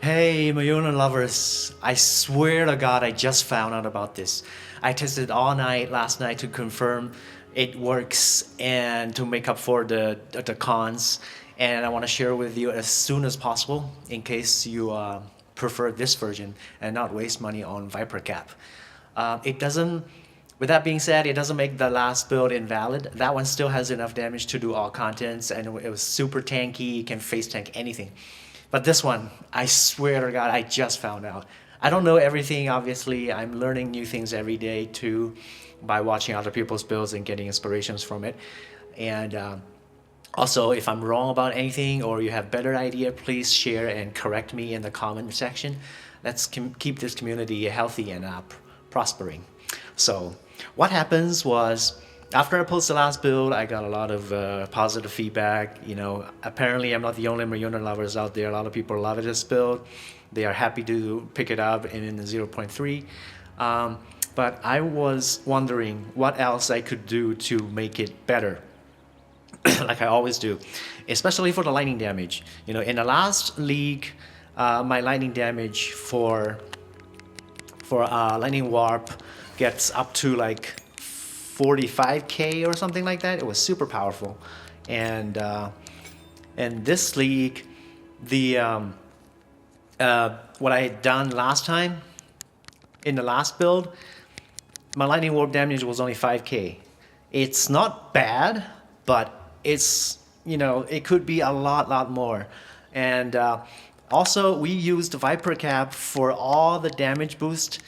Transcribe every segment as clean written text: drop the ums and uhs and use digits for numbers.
Hey, Mjolner lovers, I swear to God I just found out about this. I tested all night last night to confirm it works and to make up for the cons, and I want to share with you as soon as possible in case you prefer this version and not waste money on Viper Cap. It doesn't, with that being said, it doesn't make the last build invalid. That one still has enough damage to do all contents, and it was super tanky, it can face tank anything. But this one, I swear to God, I just found out. I don't know everything, obviously. I'm learning new things every day too by watching other people's builds and getting inspirations from it. And also, if I'm wrong about anything or you have better idea, please share and correct me in the comment section. Let's keep this community healthy and prospering. So what happens was, after I posted the last build, I got a lot of positive feedback. You know, apparently I'm not the only Mjolnir lovers out there. A lot of people love this build. They are happy to pick it up in the 0.3. But I was wondering what else I could do to make it better, like I always do, especially for the lightning damage. You know, in the last league, my lightning damage for lightning warp gets up to like 45k or something like that. It was super powerful, and this league, the what I had done last time in the last build, my lightning warp damage was only 5k. It's not bad, but it's, you know, it could be a lot more. And also we used Viper Cap for all the damage boost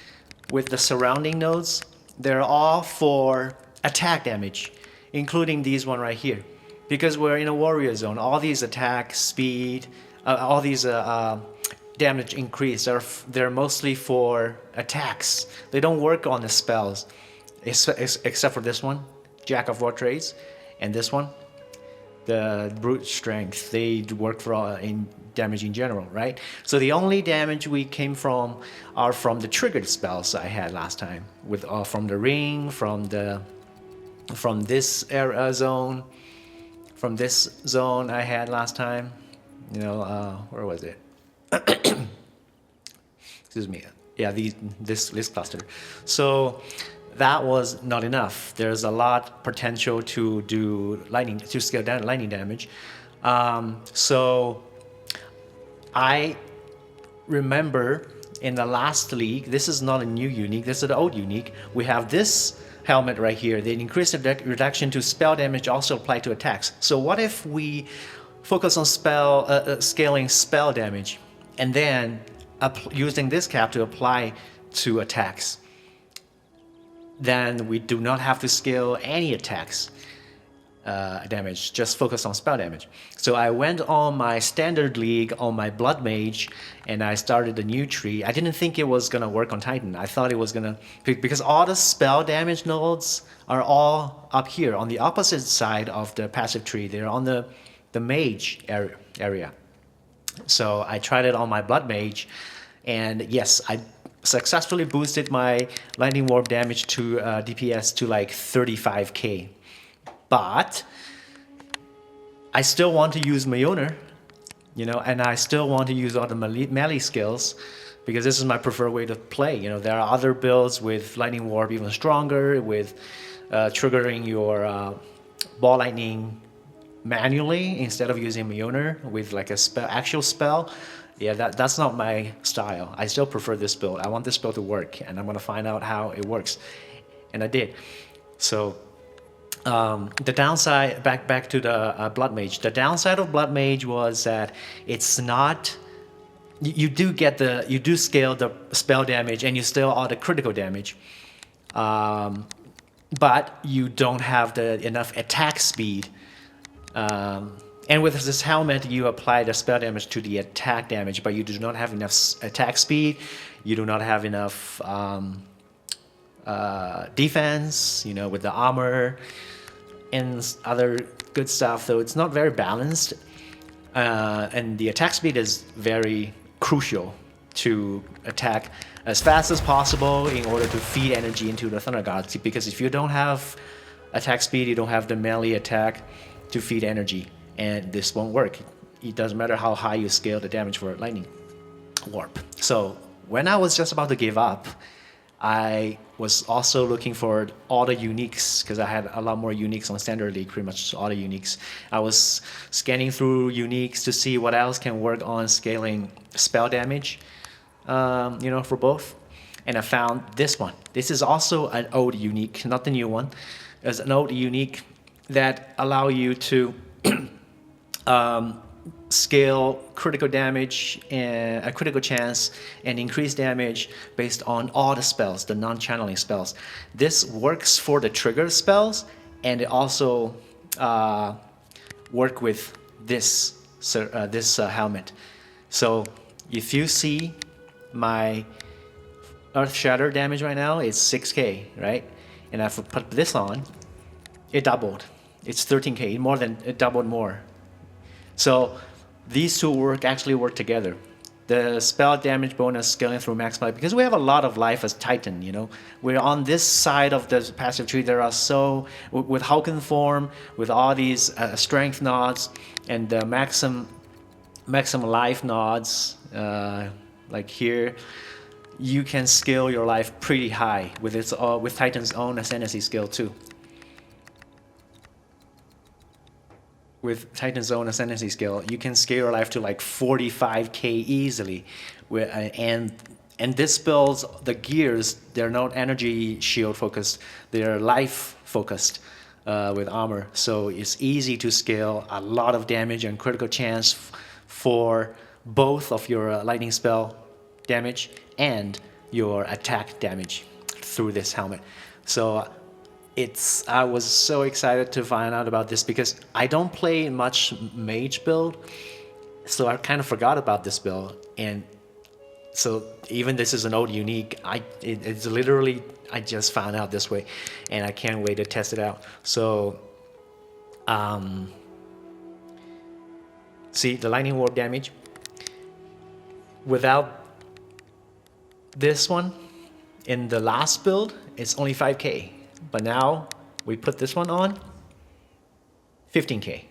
with the surrounding nodes. They're all for attack damage, including these one right here. Because we're in a warrior zone, all these attack, speed, all these damage increase, they're mostly for attacks. They don't work on the spells, except for this one, Jack of All Trades, and this one, the brute strength. They work for in damage in general, right? So the only damage we came from are from the triggered spells I had last time, with from the ring, from this area zone, from this zone I had last time. You know, where was it? Excuse me. Yeah, this cluster. So that was not enough. There's a lot potential to do lightning, to scale down lightning damage. So I remember in the last league, this is not a new unique, this is the old unique. We have this helmet right here. The increased reduction to spell damage also apply to attacks. So what if we focus on scaling spell damage, and then using this cap to apply to attacks? Then we do not have to scale any attacks damage, just focus on spell damage. So I went on my standard league on my blood mage, and I started a new tree. I didn't think it was gonna work on Titan. I thought it was gonna, because all the spell damage nodes are all up here on the opposite side of the passive tree. They're on the mage area. So I tried it on my blood mage, and yes, I successfully boosted my lightning warp damage to DPS to like 35k. But I still want to use Mjolnir, you know, and I still want to use all the melee skills, because this is my preferred way to play. You know, there are other builds with lightning warp even stronger, with triggering your ball lightning manually instead of using Mjolnir with like a actual spell. Yeah, that's not my style. I still prefer this build. I want this build to work, and I'm gonna find out how it works, and I did. So the downside, back to the blood mage. The downside of blood mage was that it's not. You do scale the spell damage, and you scale all the critical damage, but you don't have enough attack speed. And with this helmet, you apply the spell damage to the attack damage, but you do not have enough attack speed. You do not have enough defense, you know, with the armor and other good stuff. So it's not very balanced. And the attack speed is very crucial to attack as fast as possible in order to feed energy into the Thunder Gods. Because if you don't have attack speed, you don't have the melee attack to feed energy, and this won't work. It doesn't matter how high you scale the damage for lightning warp. So when I was just about to give up, I was also looking for all the uniques, because I had a lot more uniques on Standard League, pretty much all the uniques. I was scanning through uniques to see what else can work on scaling spell damage, for both. And I found this one. This is also an old unique, not the new one. It's an old unique that allow you to scale critical damage and a critical chance and increase damage based on all the spells, the non-channeling spells. This works for the trigger spells, and it also work with this helmet. So if you see my Earth Shatter damage right now, it's 6k, right? And if I put this on, it doubled. It's 13k, it doubled more. So these two actually work together. The spell damage bonus scaling through max life, because we have a lot of life as Titan, We're on this side of the passive tree. There are with Hulken form, with all these strength nods, and the maximum life nods, like here, you can scale your life pretty high with Titan's own ascendancy skill too. With Titan's own ascendancy skill, you can scale your life to like 45k easily. And this builds the gears. They're not energy shield focused. They're life focused with armor. So it's easy to scale a lot of damage and critical chance for both of your lightning spell damage and your attack damage through this helmet. So I was so excited to find out about this, because I don't play much mage build, so I kind of forgot about this build. And so even this is an old unique, it's literally, I just found out this way, and I can't wait to test it out. So see the lightning warp damage without this one in the last build, it's only 5k. But now we put this one on, 15k,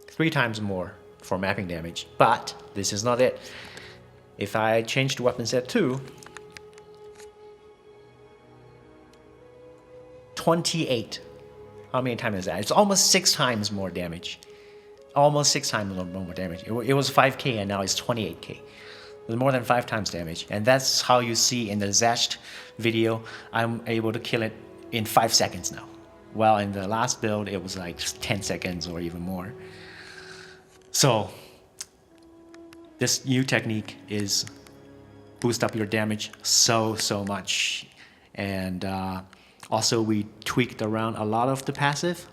3 times more for mapping damage. But this is not it. If I change the weapon set to 28, how many times is that? It's almost 6 times more damage. Almost 6 times more damage. It was 5k and now it's 28k. There's more than 5 times damage. And that's how you see in the Zest video, I'm able to kill it in 5 seconds now. Well, in the last build, it was like 10 seconds or even more. So this new technique is boost up your damage so much. And also we tweaked around a lot of the passive.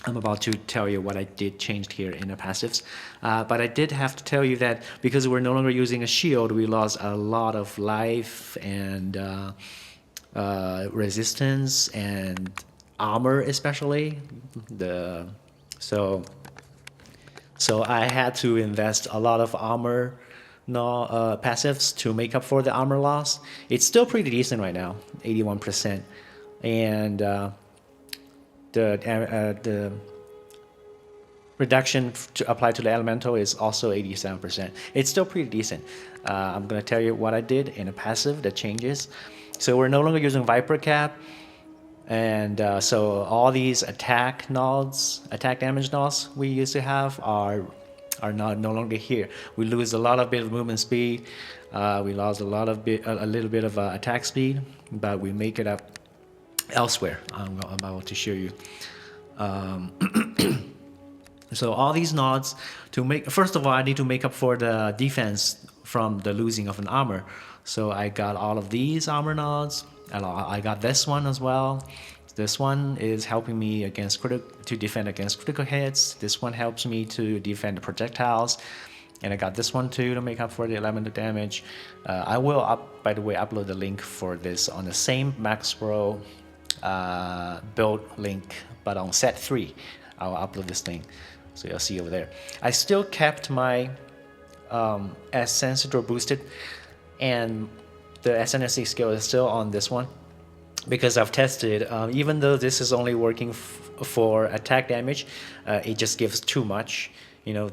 I'm about to tell you what I did change here in the passives. But I did have to tell you that because we're no longer using a shield, we lost a lot of life and resistance and armor, especially. So I had to invest a lot of armor passives to make up for the armor loss. It's still pretty decent right now, 81%, and the reduction applied to the elemental is also 87%. It's still pretty decent. I'm gonna tell you what I did in a passive that changes. So we're no longer using Viper Cap, and so all these attack damage nods we used to have are no longer here. We lose a lot of bit of movement speed. We lost a little bit of attack speed, but we make it up elsewhere. I'm about to show you. So all these nods first of all, I need to make up for the defense from the losing of an armor. So I got all of these armor nods. I got this one as well. This one is helping me to defend against critical hits. This one helps me to defend the projectiles. And I got this one too to make up for the elemental damage. I will, by the way, upload the link for this on the same Maxroll build link, but on set 3. I'll upload this link, so you'll see over there. I still kept my Ascendancy boosted, and the ascendancy skill is still on this one. because I've tested, even though this is only working for attack damage, it just gives too much.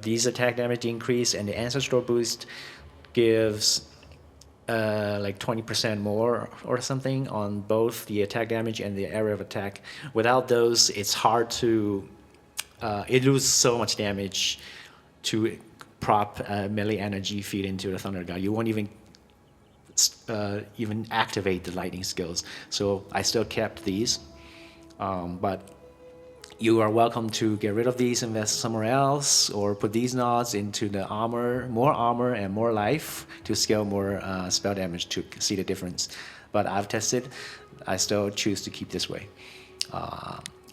These attack damage increase, and the ancestral boost gives like 20% more or something on both the attack damage and the area of attack. Without those, it's hard to, it loses so much damage to prop melee energy feed into the Thunder God. You won't even activate the lightning skills. So I still kept these, but you are welcome to get rid of these, invest somewhere else, or put these nods into the armor, more armor and more life to scale more spell damage to see the difference. But I've tested, I still choose to keep this way.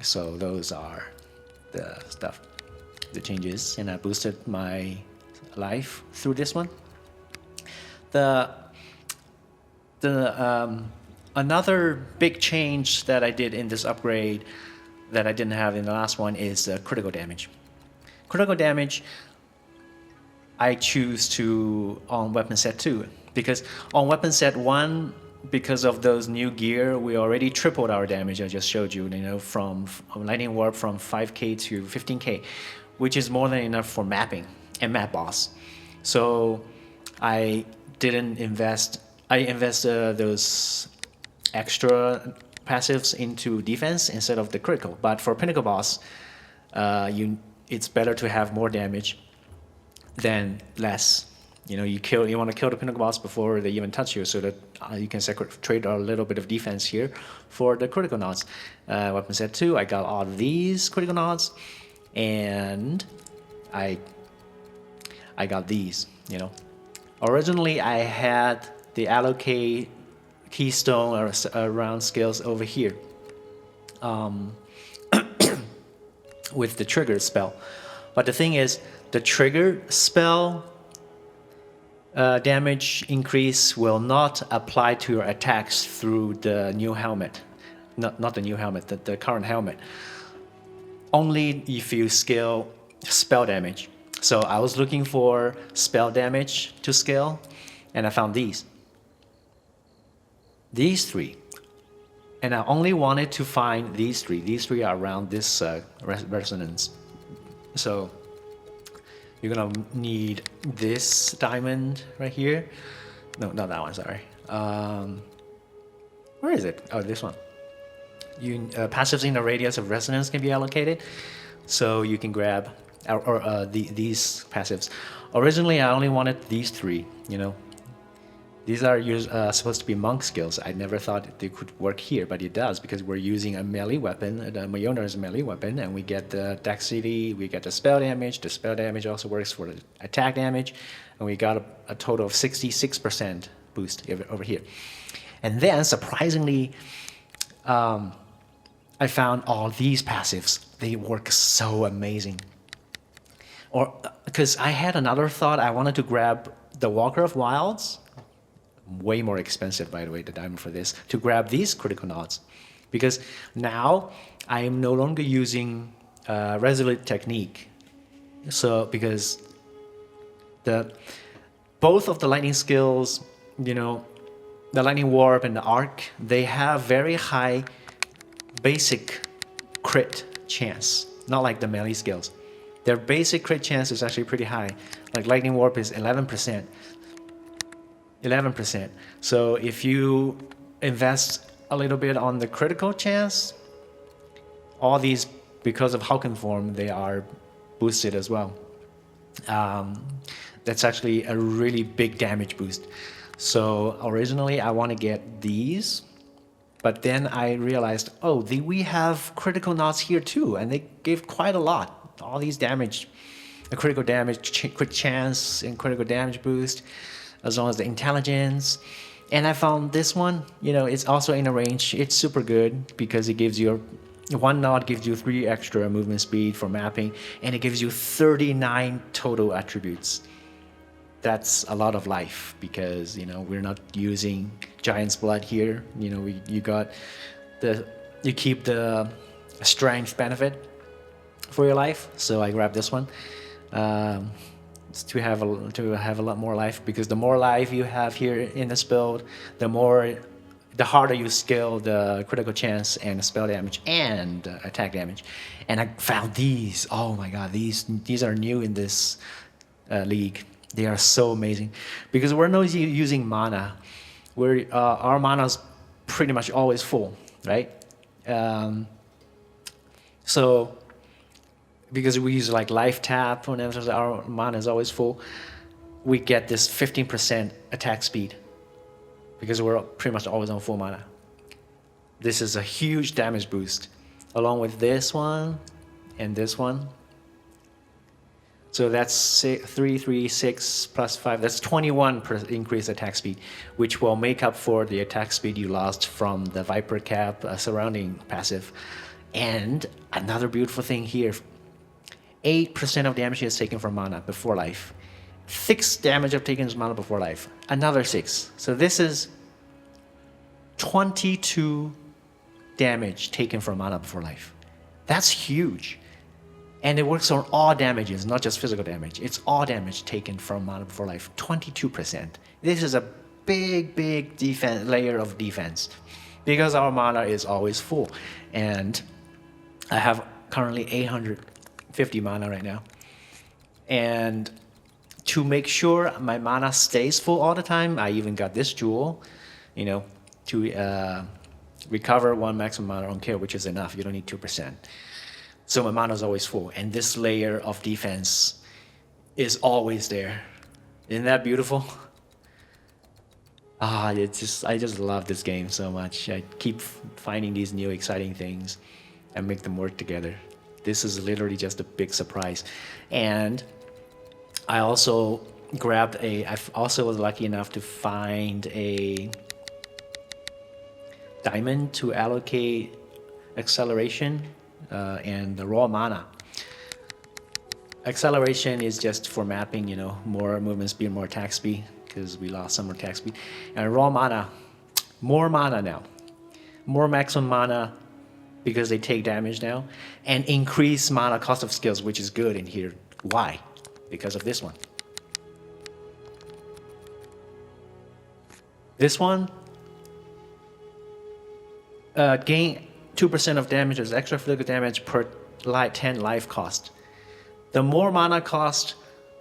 So those are the stuff, the changes, and I boosted my life through this one. Another big change that I did in this upgrade that I didn't have in the last one is critical damage. Critical damage, I choose to on weapon set 2, because on weapon set 1, because of those new gear, we already tripled our damage. I just showed you, from lightning warp from 5k to 15k, which is more than enough for mapping and map boss. So I didn't invest. I invested those extra passives into defense instead of the critical. But for pinnacle boss, it's better to have more damage than less. You want to kill the pinnacle boss before they even touch you, so that you can trade a little bit of defense here for the critical nods. Weapon set 2, I got all of these critical nods, and I got these. Originally I had the allocate keystone or around skills over here with the trigger spell, but the thing is, the trigger spell damage increase will not apply to your attacks through the new helmet. Not the new helmet, the current helmet. Only if you scale spell damage. So I was looking for spell damage to scale, and I found these 3. And I only wanted to find these 3. These 3 are around this resonance. So you're gonna need this diamond right here. No, not that one, sorry. Where is it? Oh, this one. Passives in the radius of resonance can be allocated, so you can grab these passives. Originally, I only wanted these 3. These are supposed to be monk skills. I never thought they could work here, but it does, because we're using a melee weapon. The Mjolner is a melee weapon, and we get the dexterity, we get the spell damage. The spell damage also works for the attack damage, and we got a total of 66% boost over here. And then, surprisingly, I found all these passives. They work so amazing. Because I had another thought, I wanted to grab the Walker of Wilds. Way more expensive, by the way, the diamond for this, to grab these critical nods, because now I am no longer using Resolute technique. So because both of the lightning skills, the lightning warp and the arc, they have very high basic crit chance, not like the melee skills. Their basic crit chance is actually pretty high. Like lightning warp is 11%. 11%. So if you invest a little bit on the critical chance, all these, because of Hulken form, they are boosted as well. That's actually a really big damage boost. So originally I want to get these, but then I realized, we have critical nods here too, and they give quite a lot. All these damage, a critical damage, crit chance, and critical damage boost, as well as the intelligence. And I found this one, it's also in a range. It's super good because it gives you one nod gives you 3 extra movement speed for mapping, and it gives you 39 total attributes. That's a lot of life because we're not using Giant's Blood here. You keep the strength benefit for your life. So I grabbed this one. To have a lot more life, because the more life you have here in this build, the the harder you scale the critical chance and spell damage and attack damage. And I found these. Oh my god, these are new in this league. They are so amazing because we're not using mana. Our mana is pretty much always full, right? So because we use like life tap whenever our mana is always full, we get this 15% attack speed because we're pretty much always on full mana. This is a huge damage boost along with this one and this one. So that's 3, 3, 6 plus 5. That's 21 increased attack speed, which will make up for the attack speed you lost from the Viper Cap surrounding passive. And another beautiful thing here, 8% of damage is taken from mana before life. 6 damage of taken from mana before life. Another 6. So this is 22 damage taken from mana before life. That's huge. And it works on all damages, not just physical damage. It's all damage taken from mana before life. 22%. This is a big defense layer of defense because our mana is always full. And I have currently 850 mana right now. And to make sure my mana stays full all the time, I even got this jewel, to recover 1 maximum mana on kill, which is enough. You don't need 2%. So my mana is always full, and this layer of defense is always there. Isn't that beautiful? I just love this game so much. I keep finding these new exciting things and make them work together. This is literally just a big surprise. And I also I also was lucky enough to find a diamond to allocate acceleration and the raw mana. Acceleration is just for mapping, more movement speed, more attack speed, because we lost some attack speed. And raw mana, more mana now. More maximum mana because they take damage now. And increase mana cost of skills, which is good in here. Why? Because of this one. This one, gain 2% of damage as extra physical damage per 10 life cost. The more mana cost,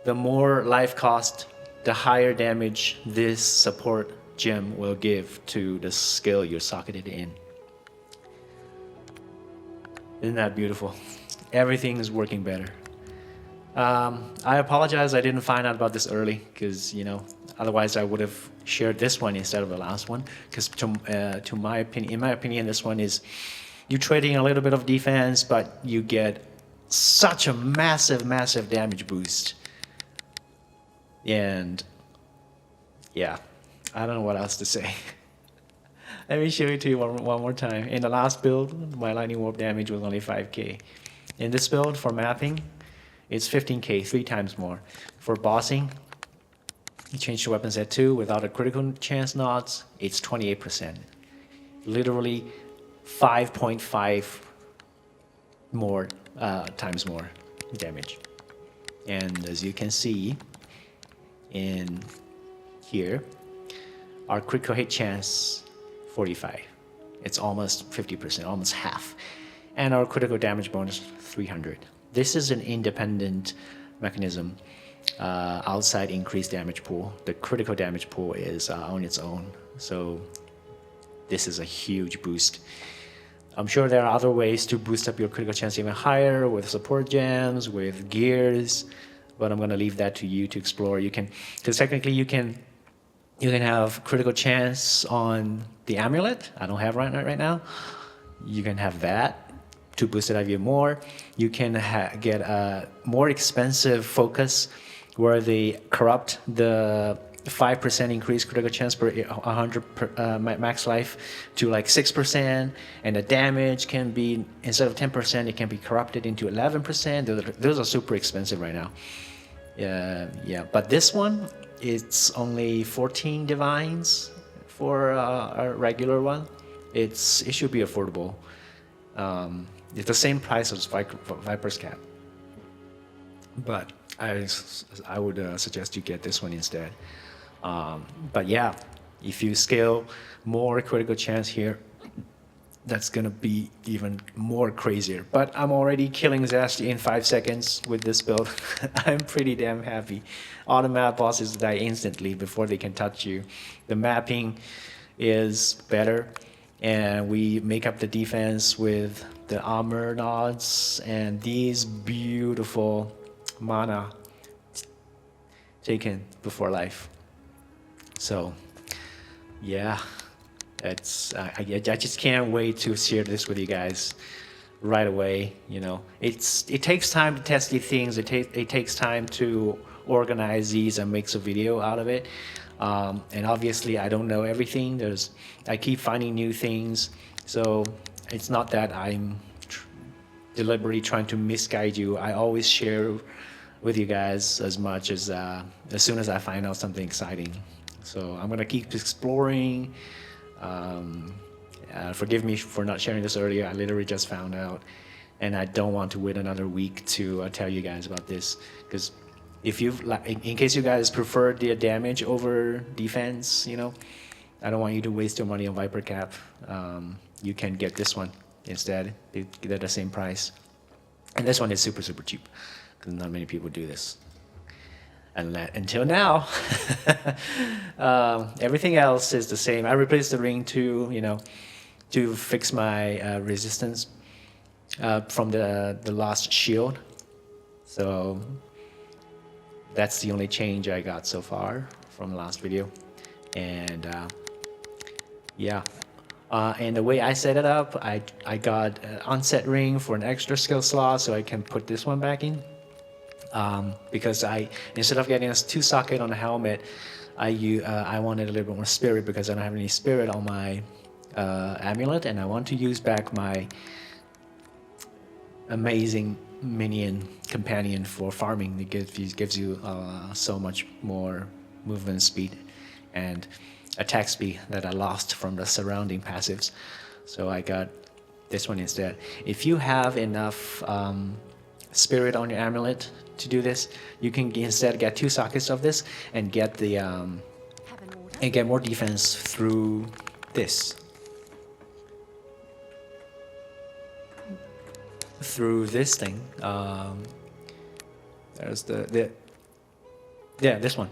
the more life cost, the higher damage this support gem will give to the skill you're socketed in. Isn't that beautiful? Everything is working better. I apologize I didn't find out about this early because, otherwise I would have shared this one instead of the last one. Because in my opinion, this one is you trading a little bit of defense, but you get such a massive damage boost. And yeah, I don't know what else to say. Let me show it to you one more time. In the last build, my lightning warp damage was only 5k. In this build, for mapping, it's 15k, 3 times more. For bossing, you change the weapons at 2 without a critical chance nods, it's 28%. Literally 5.5 more times more damage. And as you can see in here, our critical hit chance 45. It's almost 50%, almost half. And our critical damage bonus 300. This is an independent mechanism outside increased damage pool. The critical damage pool is on its own. So this is a huge boost. I'm sure there are other ways to boost up your critical chance even higher with support gems, with gears, but I'm going to leave that to you to explore. You can, because technically you can have critical chance on the amulet. I don't have right now. You can have that to boost it up even more. You can get a more expensive focus where they corrupt the 5% increased critical chance per 100 max life to like 6%, and the damage can be, instead of 10%, it can be corrupted into 11%. Those are super expensive right now. Yeah, but this one, it's only 14 divines for a regular one. It should be affordable. It's the same price as Viper's Cap, but I would suggest you get this one instead. But yeah, If you scale more critical chance here, that's gonna be even more crazier. But I'm already killing Zasti in 5 seconds with this build. I'm pretty damn happy. All the map bosses die instantly before they can touch you. The mapping is better, and we make up the defense with the armor nods and these beautiful mana taken before life. So yeah, it's I just can't wait to share this with you guys right away. You know, it takes time to test these things. It takes time to organize these and make a video out of it. And obviously, I don't know everything. I keep finding new things, so it's not that I'm deliberately trying to misguide you. I always share with you guys as much as soon as I find out something exciting. So I'm gonna keep exploring. Forgive me for not sharing this earlier. I literally just found out, and I don't want to wait another week to tell you guys about this, because if you've, in case you guys prefer the damage over defense, you know, I don't want you to waste your money on Viper Cap. You can get this one instead. They're the same price, and this one is super cheap because not many people do this. And until now, everything else is the same. I replaced the ring to fix my resistance from the last shield. So that's the only change I got so far from the last video. And yeah, and the way I set it up, I got an onset ring for an extra skill slot, so I can put this one back in. Because instead of getting a 2 socket on the helmet, I wanted a little bit more spirit because I don't have any spirit on my amulet, and I want to use back my amazing minion companion for farming. It gives you so much more movement speed and attack speed that I lost from the surrounding passives. So I got this one instead. If you have enough spirit on your amulet to do this, you can instead get 2 sockets of this and get the and get more defense through this. Through this thing. There's this one.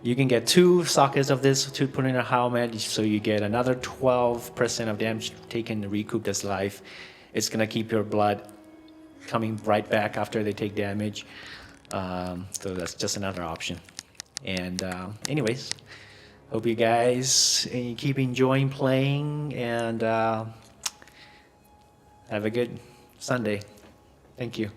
You can get 2 sockets of this to put in a helmet, so you get another 12% of damage taken to recoup this life. It's gonna keep your blood coming right back after they take damage. So that's just another option. And anyways, hope you guys keep enjoying playing, and have a good Sunday. Thank you.